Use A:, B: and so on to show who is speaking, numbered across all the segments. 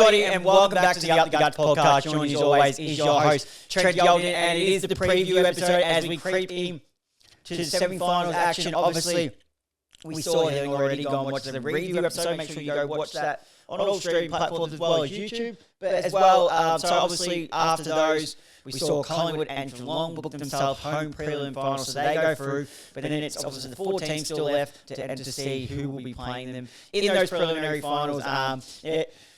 A: everybody, and welcome back to the Up the Guts podcast. Joining you as always is your host, Trent Yolden, and it is the preview episode as we creep in to the semi-finals action. Obviously, we saw Hill already. Go and watch the review episode. Make sure you go watch that on all streaming platforms as well as YouTube. But as well, so obviously after those, we saw Collingwood and Geelong book themselves home prelim finals, so they go through. But then it's obviously the 4 teams still left to see who will be playing them in those preliminary finals.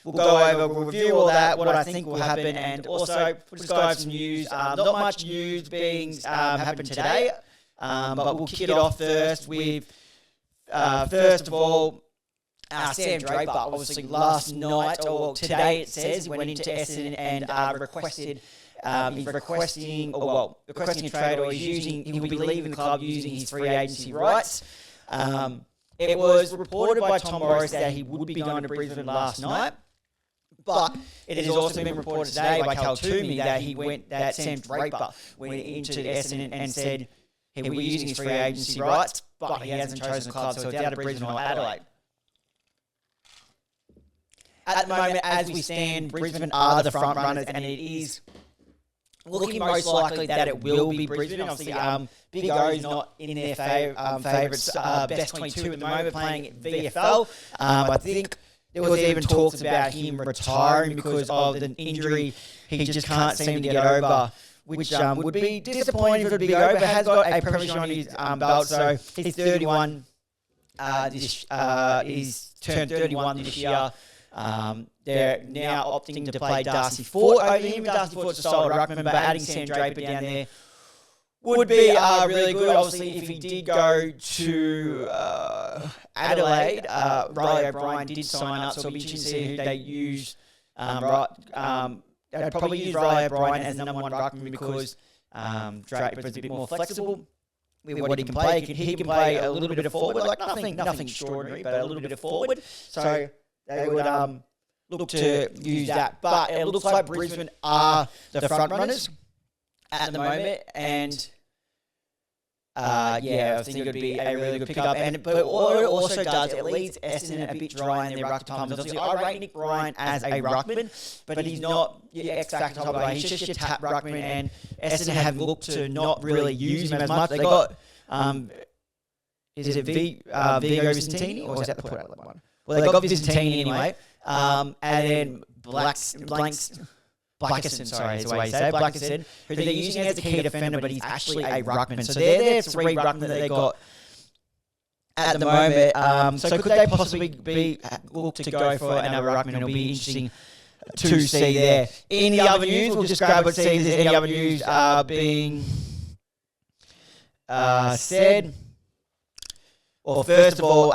A: We'll go over, we'll review all that, what I think will happen, and also we'll just go over some news. Not much news being happened today, but we'll kick it off first with, first of all, Sam Draper. Obviously last night, or today it says, went into Essendon and requesting a trade, or he'll be leaving the club using his free agency rights. It was reported by Tom Morris that he would be going to Brisbane last night, but it has also been reported today by Cal Toomey that Sam Draper went into Essendon and said he will be using his free agency rights, but he hasn't chosen a club, so it's out of Brisbane or Adelaide. At the moment, as we stand, Brisbane are the front runners, and it is looking most likely that it will be Brisbane. Obviously, Big O is not in their favourites, best 22 at the moment, playing at VFL. I think there was even talks about him retiring because of the injury he just can't seem to get over, which would be disappointing for Big O, but has got a premiership on his belt. So he's 31. He's turned 31 this year. They're now opting to play Darcy Fort over him. Darcy Fort's a solid ruckman, but adding Sam Draper down there would be really good. Obviously, if he did go to Adelaide, Riley O'Brien did sign up, so it'll be interesting to see who they use. They'd probably use Riley O'Brien as the number one ruckman because Draper's a bit more flexible with what he can play. He can play a little bit of forward, like nothing extraordinary, but a little bit of forward. So they would look to use that. But it looks like Brisbane are the front runners at the moment. And, I think it would be a really good pickup. But what it also does, it leaves Essendon a bit dry in their ruck times. Obviously, I rate Nick Bryan as a ruckman, but he's not your X-Factor type of guy. He's just your tap ruckman. And Essendon have looked to not really use him as much. They got, is it Vigo Vicentini, or is that the Port Adelaide one? Well, they got Vicentini anyway. And then Blackison, sorry, is the way you say it, Blackison, who they're using as a key defender, but he's actually a ruckman. So they're their 3 ruckmen that they got at the moment. So could they possibly look to go for another ruckman? It'll be interesting to see there. In the other news, we'll just grab and see if there's any other news being said. Well, first of all,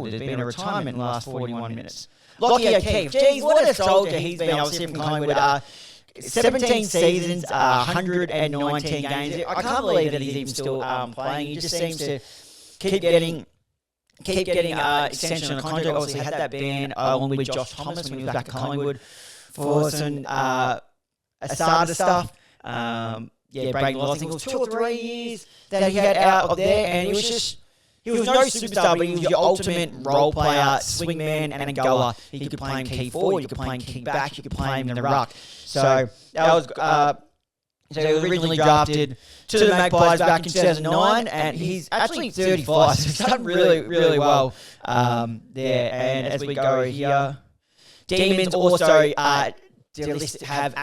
A: there's been a retirement in the last 41 minutes. Lockie O'Keefe, geez, what a soldier he's been. Obviously from Collingwood, 17 seasons, 119 games. I can't believe that he's even still playing. He just seems to keep getting extension on the contract. Obviously had that ban along with Josh Thomas when he was back at Collingwood for some Asada stuff. Breaking laws. I think it was 2 or 3 years that he had out of there, and he was no superstar, but he was your ultimate role player, swingman, and a goaler. You could play him key forward, you could play him key back, you could play him in the ruck. So that was. So he was originally drafted to the Magpies back in 2009, and he's actually 35, so he's done really, really well there. And as we go here, Demons also delisted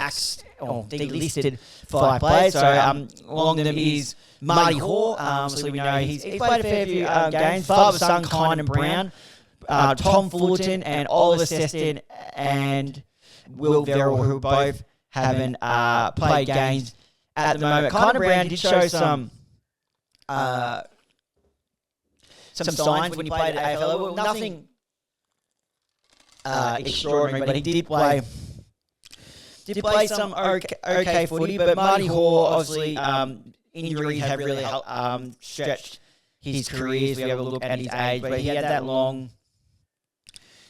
A: 5 players. So along them is Marty Hoare. So we know he's played a fair few games. Father, son, Kynan Brown, Tom Fullerton, and Oliver Seston and Will Verrill, who both haven't played games at the moment. Kynan Brown did show some signs when he played at AFL. Well, nothing extraordinary, but he did play some okay footy. But Marty Hoare, obviously, injuries have really helped stretched his career if we have a look at his age. But he had that long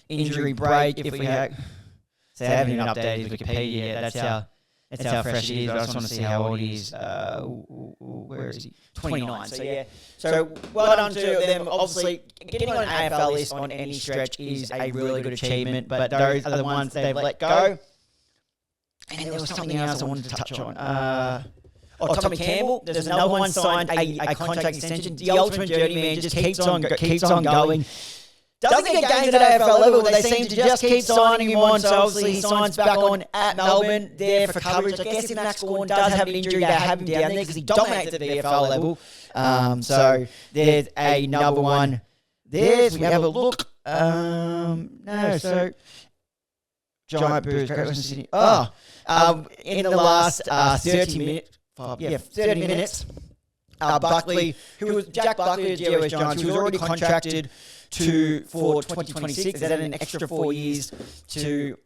A: injury break. If we had, so I haven't even updated his Wikipedia yet. That's how fresh it is. I just want to see how old he is. Where is he? 29. So, yeah. So, well done to them. Obviously, getting on an AFL list on any stretch is a really good achievement, but those are the ones they've let go. And there was something else I wanted to touch on. Tommy Campbell. There's another one signed a contract extension. The ultimate dirty man just keeps on going. Doesn't get games at AFL level. They seem to just keep signing him on. So obviously he signs back on at Melbourne there for coverage. I guess if Max Gawn does have an injury, they have him down there because he dominates at the VFL level. So there's another one. We have a look. So Giant Boos, Great Western Sydney. In the last 30 minutes. 30 minutes. Buckley, Jack Buckley of GWS Giants, who was already contracted for 2026, has added an extra 4 years to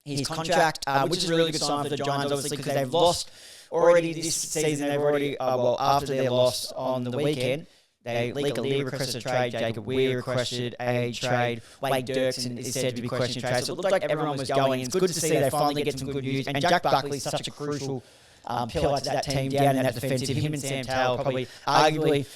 A: his contract, which is a really good sign for the Giants, obviously, because they've lost already this season. They've already, after their loss on the weekend, Leek Lee requested a trade, Jacob Weir requested a trade, Wade Dirksen is said to be questioning a trade. So it looked like everyone was going. It's good to see they finally get some good news. And Jack Buckley is such a crucial pillar to that team down in that defensive. Him and Sam Taylor probably arguably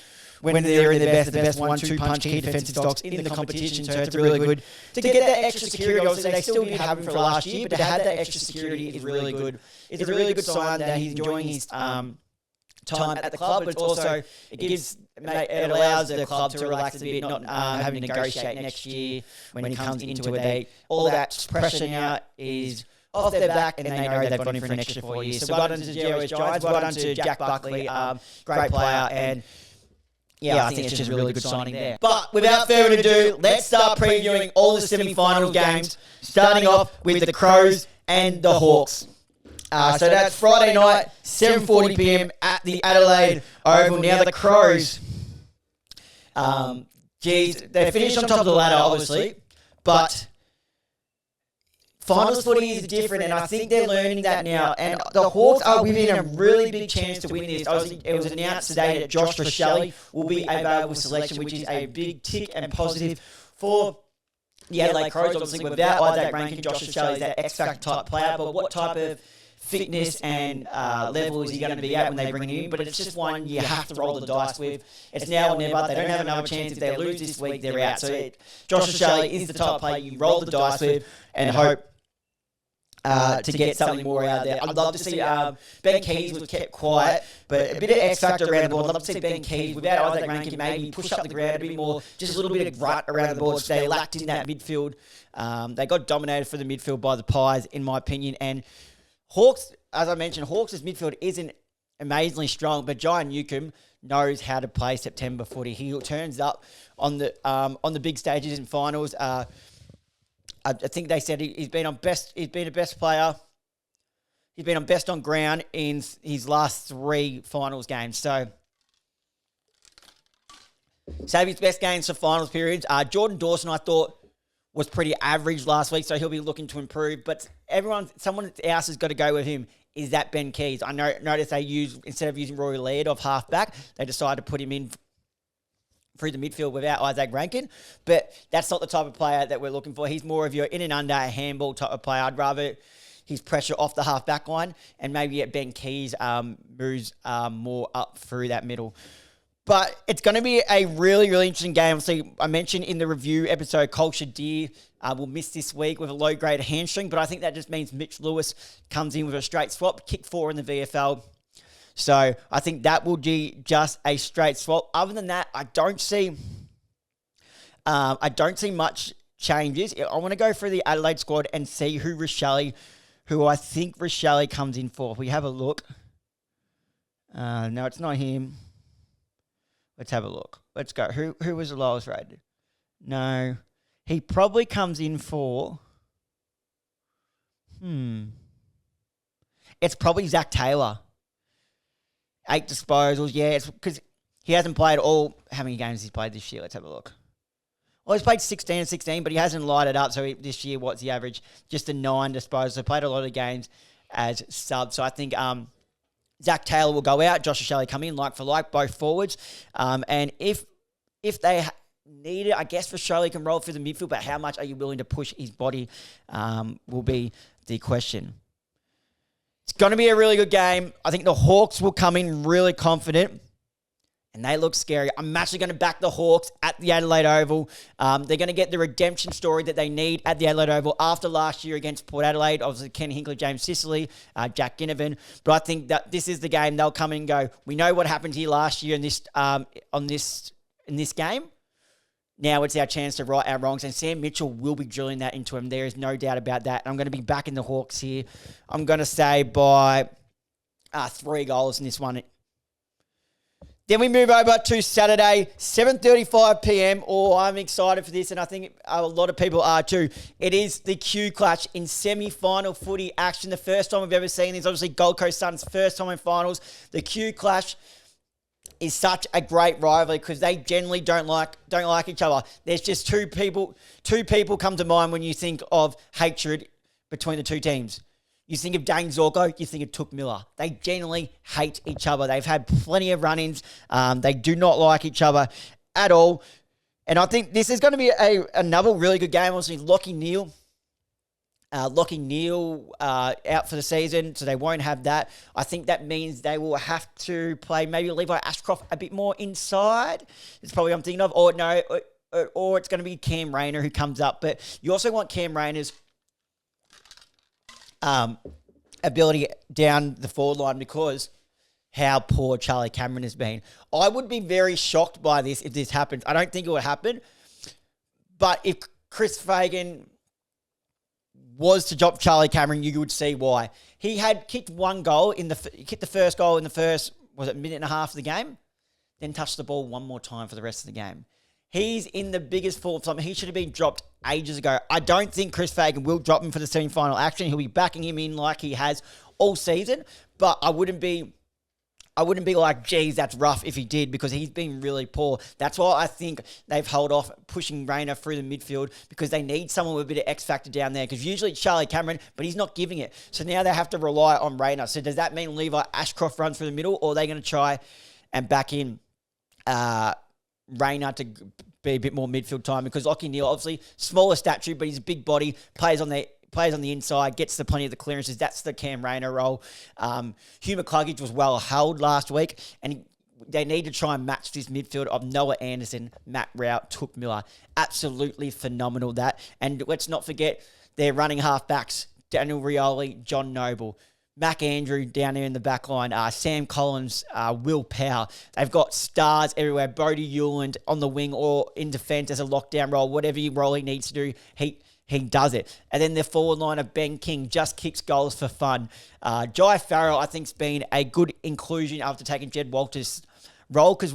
A: when they're in the best 1-2 punch key defensive stocks in the competition. So it's really good to get that extra security. Obviously, they still didn't have him for last year, but to have that extra security is really good. It's a really good sign that he's enjoying his time at the club, but also it allows the club to relax a bit, not having to negotiate next year when he comes into it. All that pressure now is off their back, and they know they've got him for an extra 4 years. So well done to the GWS Giants, well done to Jack Buckley, great player, and I think it's just a really good signing there. But without further ado, let's start previewing all the semi-final games, starting off with the Crows and the Hawks. So that's Friday night, 7:40 p.m. at the Adelaide Oval. Now the Crows, they finished on top of the ladder, obviously, but finals footy is different, and I think they're learning that now. And the Hawks are within a really big chance to win this. It was announced today that Josh Rochelle will be a valuable selection, which is a big tick and positive for the Adelaide Crows. Obviously, without Isaac Rankin, Josh Rochelle is that X-Factor type player, but what type of fitness and level is he going to be at when they bring him in? But it's just one you have to roll the dice with. It's now or never. They don't have another chance. If they lose this week, they're out. So Josh Rochelle is the type of player you roll the dice with and hope to get something more out there. I'd love to see Ben Keays was kept quiet, but a bit of X factor around the board. I'd love to see Ben Keays without Isaac Rankin maybe push up the ground a bit more, just a little bit of grunt around the board. So they lacked in that midfield. They got dominated for the midfield by the Pies, in my opinion. And Hawks, as I mentioned, Hawks' midfield isn't amazingly strong, but Jai Newcombe knows how to play September footy. He turns up on the big stages in finals. I think they said he's been a best player. He's been on best on ground in his last 3 finals games. So, save his best games for finals periods. Jordan Dawson, I thought, was pretty average last week, so he'll be looking to improve. But someone else has got to go with him. Is that Ben Keays? I noticed instead of using Rory Laird off halfback, they decided to put him in through the midfield without Isaac Rankin, but that's not the type of player that we're looking for. He's more of your in and under, a handball type of player. I'd rather his pressure off the half-back line and maybe get Ben Keays moves more up through that middle. But it's going to be a really, really interesting game. So I mentioned in the review episode, Cole Shadir will miss this week with a low-grade hamstring, but I think that just means Mitch Lewis comes in with a straight swap, kick 4 in the VFL. So I think that will be just a straight swap. Other than that, I don't see much changes. I want to go through the Adelaide squad and see who I think Rochelle comes in for. If we have a look. No, it's not him. Let's have a look. Let's go. Who was the lowest rated? No. He probably comes in for... It's probably Zach Taylor. 8 disposals, yeah. It's because he hasn't played all... How many games he's played this year? Let's have a look. Well, he's played 16, but he hasn't lighted up. So this year, what's the average? Just a 9 disposals. So played a lot of games as sub. So I think Zach Taylor will go out. Josh Rochelle come in, like for like, both forwards. And if they need it, I guess Rochelle can roll through the midfield, but how much are you willing to push his body will be the question. It's going to be a really good game. I think the Hawks will come in really confident. And they look scary. I'm actually going to back the Hawks at the Adelaide Oval. They're going to get the redemption story that they need at the Adelaide Oval after last year against Port Adelaide. Obviously, Ken Hinkley, James Sicily, Jack Ginnivan. But I think that this is the game they'll come in and go, we know what happened here last year in this game. Now it's our chance to right our wrongs. And Sam Mitchell will be drilling that into him. There is no doubt about that. I'm going to be backing the Hawks here. I'm going to say by 3 goals in this one. Then we move over to Saturday, 7:35 p.m. I'm excited for this, and I think a lot of people are too. It is the Q Clash in semi-final footy action. The first time we've ever seen this. Obviously, Gold Coast Suns' first time in finals. The Q Clash is such a great rivalry because they generally don't like each other. There's just two people come to mind when you think of hatred between the two teams. You think of Dane Zorko, you think of Touk Miller. They generally hate each other. They've had plenty of run-ins. They do not like each other at all. And I think this is going to be another really good game. Obviously, Lachie Neale out for the season, so they won't have that. I think that means they will have to play maybe Levi Ashcroft a bit more inside. It's probably what I'm thinking of. Or it's going to be Cam Rayner who comes up. But you also want Cam Rayner's ability down the forward line because how poor Charlie Cameron has been. I would be very shocked by this if this happens. I don't think it would happen. But if Chris Fagan was to drop Charlie Cameron, you would see why. He had kicked one goal kicked the first goal in the first, minute and a half of the game, then touched the ball one more time for the rest of the game. He's in the biggest fall of time. He should have been dropped ages ago. I don't think Chris Fagan will drop him for the semi-final action. He'll be backing him in like he has all season. But I wouldn't be like, geez, that's rough if he did, because he's been really poor. That's why I think they've held off pushing Rayner through the midfield, because they need someone with a bit of X factor down there. Because usually it's Charlie Cameron, but he's not giving it. So now they have to rely on Rayner. So does that mean Levi Ashcroft runs through the middle, or are they going to try and back in Rayner to be a bit more midfield time? Because Lachie Neale, obviously smaller stature, but he's a big body, plays on the inside, gets the plenty of the clearances. That's the Cam Rayner role. Hugh McCluggage was well held last week, and they need to try and match this midfield of Noah Anderson, Matt Rout, Touk Miller. Absolutely phenomenal that. And let's not forget their running half-backs, Daniel Rioli, John Noble, Mac Andrew down there in the back line, Sam Collins, Will Power. They've got stars everywhere. Bodie Hewland on the wing or in defence as a lockdown role. Whatever role he needs to do, he does it. And then the forward line of Ben King just kicks goals for fun. Jai Farrell, I think, has been a good inclusion after taking Jed Walter's role, because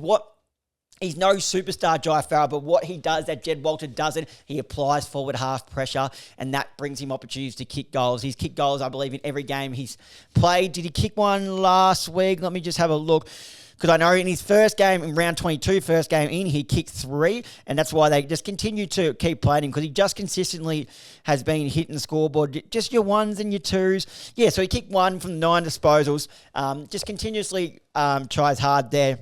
A: he's no superstar, Jai Farrell, but what he does that Jed Walter doesn't, he applies forward half pressure, and that brings him opportunities to kick goals. He's kicked goals, I believe, in every game he's played. Did he kick one last week? Let me just have a look. Because I know in his first game, in round 22, first game in, he kicked 3, and that's why they just continue to keep playing him, because he just consistently has been hitting the scoreboard, just your 1s and your 2s. Yeah, so he kicked 1 from 9 disposals, just continuously tries hard there.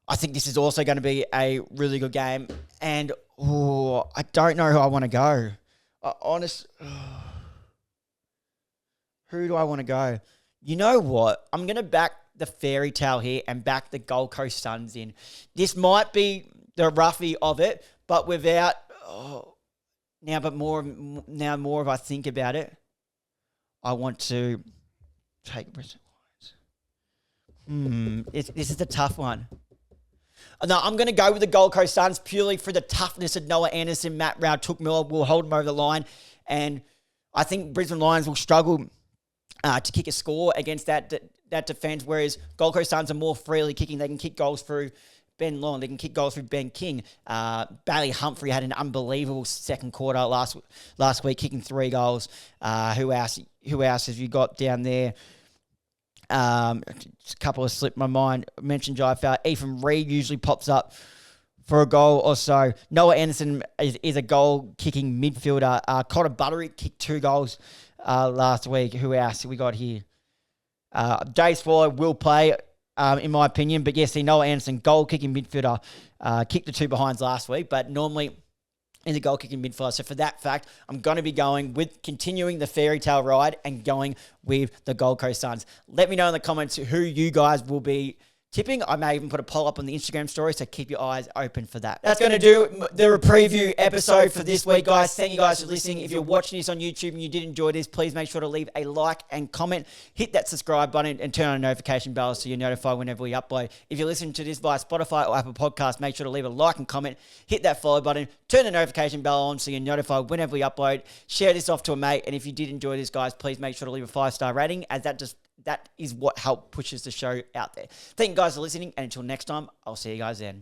A: I think this is also going to be a really good game, and I don't know who I want to go. Who do I want to go? You know what? I'm going to back the fairy tale here and back the Gold Coast Suns in. This might be the roughie of it, but without more if I think about it, I want to take Brisbane Lions. This is a tough one. No, I'm going to go with the Gold Coast Suns purely for the toughness of Noah Anderson, Matt Rout, Touk Miller will hold them over the line, and I think Brisbane Lions will struggle to kick a score against that defence, whereas Gold Coast Suns are more freely kicking. They can kick goals through Ben Long. They can kick goals through Ben King. Bailey Humphrey had an unbelievable second quarter last week, kicking 3 goals. Who else have you got down there? A couple have slipped my mind. I mentioned Jai Farrell. Ethan Reid usually pops up for a goal or so. Noah Anderson is a goal-kicking midfielder. Connor Butterick kicked 2 goals last week. Who else have we got here? Dace Fuller will play, in my opinion. But yes, Noah Anderson, goal-kicking midfielder, kicked the 2 behinds last week. But normally in the goal kicking midfield. So for that fact, I'm going to be going with continuing the fairy tale ride and going with the Gold Coast Suns. Let me know in the comments who you guys will be tipping. I may even put a poll up on the Instagram story, so keep your eyes open for that. That's going to do the preview episode for this week, guys. Thank you guys for listening. If you're watching this on YouTube and you did enjoy this, please make sure to leave a like and comment. Hit that subscribe button and turn on notification bell so you're notified whenever we upload. If you're listening to this via Spotify or Apple Podcasts, make sure to leave a like and comment. Hit that follow button. Turn the notification bell on so you're notified whenever we upload. Share this off to a mate. And if you did enjoy this, guys, please make sure to leave a 5-star rating, as that is what help pushes the show out there. Thank you guys for listening, and until next time, I'll see you guys then.